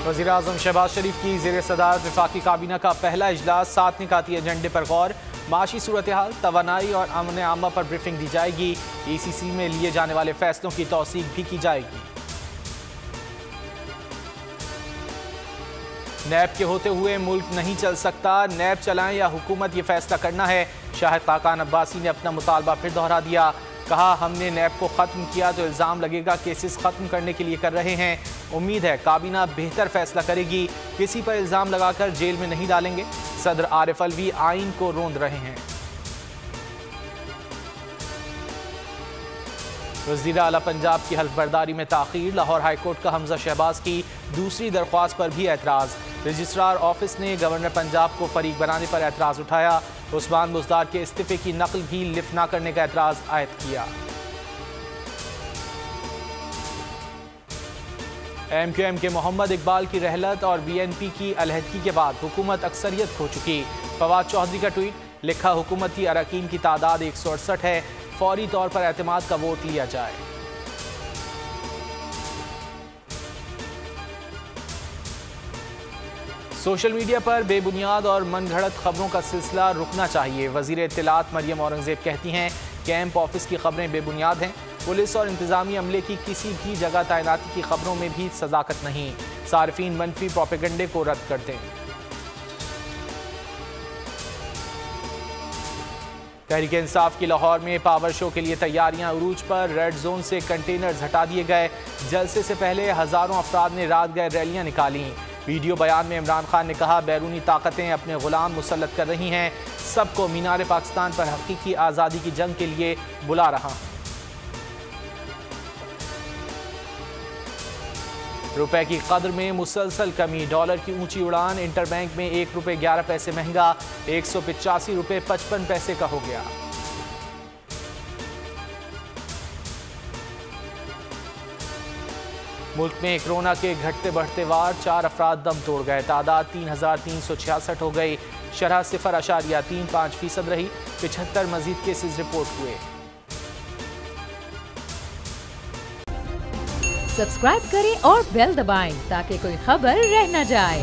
वज़ीर-ए-आज़म शहबाज शरीफ की ज़ेर सदारत वफाकी काबीना का पहला इजलास 7 निकाती एजेंडे पर गौर, माशी सूरत हाल, तवानाई और अमन आमा पर ब्रीफिंग दी जाएगी। ECC में लिए जाने वाले फैसलों की तौसीक भी की जाएगी। नैब के होते हुए मुल्क नहीं चल सकता, नैब चलाएं या हुकूमत ये फैसला करना है। शाहिद खाकान अब्बासी ने अपना मुतालबा फिर दोहरा दिया, कहा हमने नैब को ख़त्म किया तो इल्ज़ाम लगेगा केसेस ख़त्म करने के लिए कर रहे हैं। उम्मीद है काबीना बेहतर फैसला करेगी, किसी पर इल्ज़ाम लगाकर जेल में नहीं डालेंगे। सदर आरिफ अलवी आइन को रोंद रहे हैं। वज़ीर आला पंजाब की हल्फबर्दारी में ताख़ीर, लाहौर हाईकोर्ट का हमजा शहबाज की दूसरी दरख्वास्त पर भी एतराज़। रजिस्ट्रार ऑफिस ने गवर्नर पंजाब को फरीक बनाने पर एतराज़ उठाया। उस्मान बुज़दार के इस्तीफ़े की नकल भी लिफ्ट न करने का एतराज़ आयद किया। MQM के मोहम्मद इकबाल की रहलत और BNP की अलहदगी के बाद हुकूमत अक्सरियत खो चुकी। फवाद चौधरी का ट्वीट, लिखा हुकूमती अरकान की तादाद 168 है, फौरी तौर पर एतमाद का वोट लिया जाए। सोशल मीडिया पर बेबुनियाद और मनगढ़ंत खबरों का सिलसिला रुकना चाहिए। वज़ीर इत्तलात मरियम औरंगज़ेब कहती हैं कैंप ऑफिस की खबरें बेबुनियाद हैं। पुलिस और इंतजामी अमले की किसी भी जगह तैनाती की खबरों में भी सदाकत नहीं। सार्फिन मनफी प्रोपेगेंडे को रद्द कर दें। तहरीक इंसाफ की लाहौर में पावर शो के लिए तैयारियां उरूज पर, रेड जोन से कंटेनर्स हटा दिए गए। जलसे से पहले हजारों अफराद ने रात गए रैलियां निकाली। वीडियो बयान में इमरान खान ने कहा बैरूनी ताकतें अपने गुलाम मुसल्लत कर रही हैं, सबको मीनार पाकिस्तान पर हकीकी आज़ादी की जंग के लिए बुला रहा हूं। रुपए की कदर में मुसलसल कमी, डॉलर की ऊंची उड़ान, इंटरबैंक में 1 रुपये 11 पैसे महंगा, 185 रुपये 55 पैसे का हो गया। मुल्क में कोरोना के घटते बढ़ते वार, 4 अफराद दम तोड़ गए, तादाद 3366 हो गई। शरह 0.35% रही, 75 मजीद केसेस रिपोर्ट हुए। सब्सक्राइब करें और बेल दबाएं ताकि कोई खबर रह न जाए।